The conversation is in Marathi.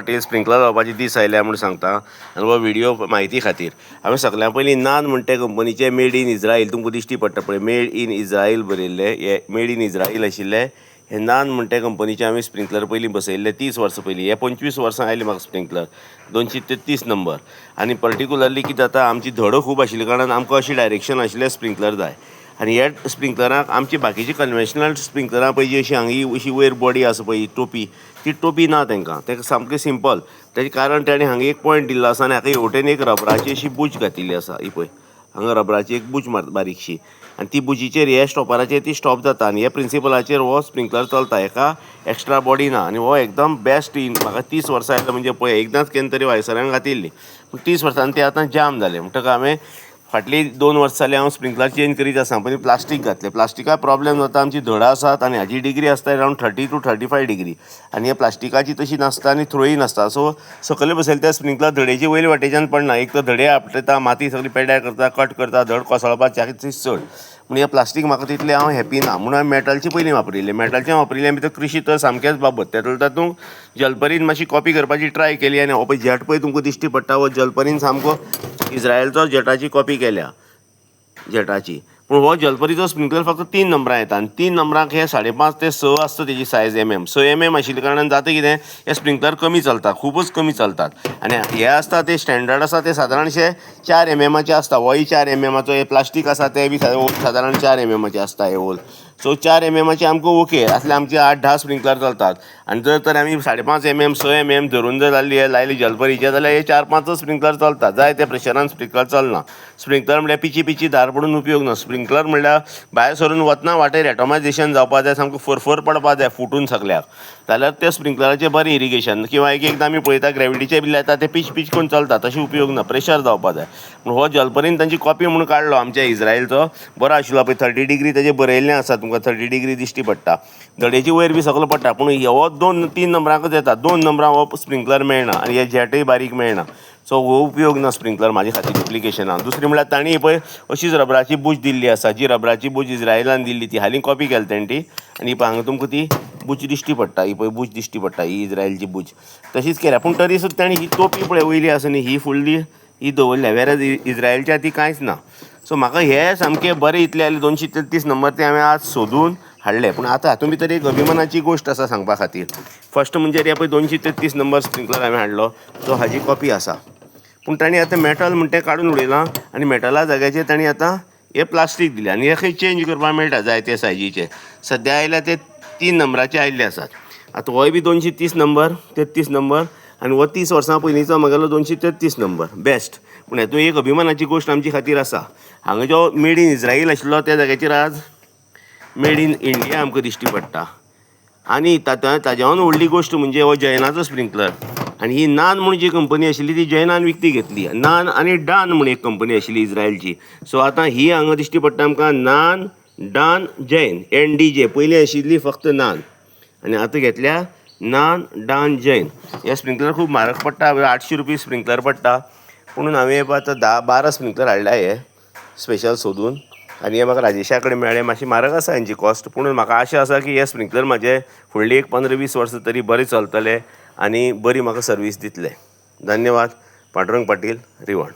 पाटील स्प्रिंकलर लावपाचे दीस आयल्या म्हणून सांगता आनी हो व्हिडिओ म्हायती खातीर हांवें सगळ्यां पयलीं नान म्हणटा कंपनीचे मेड इन इज्रायल तुमकां दिश्टी पडटा पळय मेड इन इज्रायल बरयल्ले हे मेड इन इज्रायल आशिल्ले हे नान म्हणटा कंपनीचे आमी स्प्रिंकलर पयलीं बसयल्ले 30 वर्सां पयलीं हे 25 वर्सां आयले म्हाका स्प्रिंकलर 233 नंबर आनी पर्टिक्युलरली कितें जाता आमची धडो खूब आशिल्ले कारणान आमकां अशी डायरेक्शन आशिल्ले स्प्रिंकलर जाय आनी हे स्प्रिंकलराक आमची बाकीची कन्वेशनल स्प्रिंकलरां पळय जी अशी हांगी अशी वयर बॉडी आसा पळय टोपी ती टोपी ना तांकां सामकें सिंपल तेजें कारण ताणें हांगा एक पॉयंट दिल्लो आसा आनी हाका हेवटेन एक रबराची अशी बुच घातिल्ली आसा ही पळय हांगा रबराची एक बुच बारीकशी आनी ती बुचीचेर हे स्टॉपराचेर ती स्टॉप जाता आनी हे प्रिंसिपलाचेर हो स्प्रिंकलर चलता हेका एक्स्ट्रा बॉडी ना आनी हो एकदम बेस्ट इन म्हाका 30 वर्सां आयले म्हणजे पळय एकदांच केन्ना तरी वायसरांक घातिल्ली पूण 30 वर्सांनी ते आतां जाम जाले म्हणटकच हांवें फाटली 2 वर्सां जालीं हांव स्प्रिंकलर चेंज करीत आसा पयलीं प्लास्टीक घातलें प्लास्टिका प्रॉब्लेम जाता आमची धडो आसात आनी हाजी डिग्री आसता अरावंड 30 to 35 डिग्री आनी हे प्लास्टिकाची तशी नासता आनी थ्रोई नासता सो सकयल बसयले त्या स्प्रिंकलर धडेची वयल्या वाटेच्यान पडना एक तर धडे आपटयता माती सगळी पेड्यार करता कट करता धड कोसळपाची चड पूण हे प्लास्टीक म्हाका तितलें हांव हॅपी ना म्हणून हांवें मेटलची पयलीं वापरिल्लें मेटलचें वापरिल्लें भितर कृशी तर सामकेंच बाबत तातूंत जलपरीन मातशी कॉपी करपाची ट्राय केली आनी हो पळय जेट पळय तुमकां दिश्टी पडटा हो जलपरीन सामको इज्रायलचो जेटाची कॉपी केल्या जेटाची पूण हो जलपरीचो स्प्रिंकलर फक्त 3 नंबरां येता आनी 3 नंबराक हे 5.5 ते 6 आसता तेजी सायज6 mm आशिल्ल्या कारणान जाता कितें हे स्प्रिंकलर कमी चलता खूबच कमी चलतात आनी हे आसता ते स्टँडर्ड आसा ते सादारणशे 4 mm आसता होय 4 mm हे प्लास्टीक आसा ते बी सादारण 4 mm आसता हे होल सो 4 mm आमकां ओके असले आमचे 8-10 स्प्रिंकलर चलतात आनी जर आमी 5.5 mm 6 mm धरून जर लायली जलपरीचे जाल्यार हे 4-5 स्प्रिंकलर चलतात जाय त्या प्रेशरान स्प्रिंकलर चलना स्प्रिंकलर म्हणल्यार पिची धार पडून उपयोग ना स्प्रिंकलर म्हणल्यार भायर सरून वतना वाटेर एटोमायझेशन जावपा जाय सामको फरफर पडपा जाय फुटून सगल्याक जाल्यार त्या स्प्रिंकलराचें बरें इरिगेशन किंवा एकदां आमी पळयता ग्रेविटीचे बी लायता ते पिच करून चलता तशी उपयोग ना प्रेशर जावपा जाय पूण हो जलपरीन तांची कॉपी म्हणून काडलो आमच्या इज्रायलचो बरो आशिल्लो पळय 30 डिग्री तेजे बरयल्लें आसा तुमकां 30 डिग्री दिश्टी पडटा धडेची वयर बी सकयल पडटा पूण हो 2-3 नंबराकच येता 2 नंबरां हो स्प्रिंकलर मेळना आनी हे जेटय बारीक मेळना सो हो उपयोग ना स्प्रिंकलर म्हाजे खातीर एप्लिकेशनान दुसरी म्हळ्यार तांणी पळय अशीच रबराची बुच दिल्ली आसा जी रबराची बुच इज्रायलान दिल्ली ती हालीं कॉपी केली तेणी आनी हांगा तुमकां ती बुच दिश्टी पडटा ही पळय बुच दिश्टी पडटा ही इज्रायलची बुच तशीच केल्या पूण तरी सुद्दां तांणी ही टोपी पळय वयली आसा न्ही ही फुडली ही दवरल्या वेरेज इज्रायलच्या ती कांयच ना सो म्हाका हे सामकें बरें इतलें आयलें 233 नंबर ते हांवें आज सोदून हाडले पूण आतां हातूंत भितर एक अभिमानाची गोश्ट आसा सांगपा खातीर फर्स्ट म्हणजे हे पळय 233 नंबर स्प्रिंकलर हांवें हाडलो सो हाजी कॉपी आसा पूण तांणी आतां मेटल म्हणटा तें काडून उडयलां आनी मेटला जाग्याचेर तांणी आतां हे प्लास्टीक दिलें आनी हे खंय चेंज करपाक मेळटा जाय ते सायजीचे सद्या आयल्या ते 3 नंबराचे आयिल्ले आसात आतां होय बी 230 नंबर 33 नंबर आनी हो 30 वर्सां पयलींचो म्हागेलो 233 नंबर बेस्ट पूण हेतून एक अभिमानाची गोश्ट आमची खातीर आसा हांगा जो मेड इन इज्रायल आशिल्लो त्या जाग्याचेर आज मेड इन इंडिया आमकां दिश्टी पडटा आनी ताज्यावन व्हडली गोश्ट म्हणजे हो जैनाचो स्प्रिंकलर आनी ही नान म्हूण जी कंपनी आशिल्ली ती जैनान विकती घेतली नान आनी डान म्हूण एक कंपनी आशिल्ली इज्रायलची सो आतां ही हांगा दिश्टी पडटा आमकां नान डान जैन NDJ पयलीं आशिल्ली फक्त नान आनी आतां घेतल्या नान डान जैन हे स्प्रिंकलर खूब म्हारग पडटा 800 रुपीज स्प्रिंकलर पडटा म्हणून हांवें आतां 10-12 स्प्रिंकलर हाडल्या हे स्पेशल सोदून आनी हे म्हाका राजेशा कडेन मेळ्ळे मातशी म्हारग आसा हेंची कॉस्ट पूण म्हाका आशा आसा की हे स्प्रिंकलर म्हाजे फुडली एक 15-20 वर्सां तरी बरें चलतले आनी बरी म्हाका सर्वीस दितले धन्यवाद पांडुरंग पाटील रिवण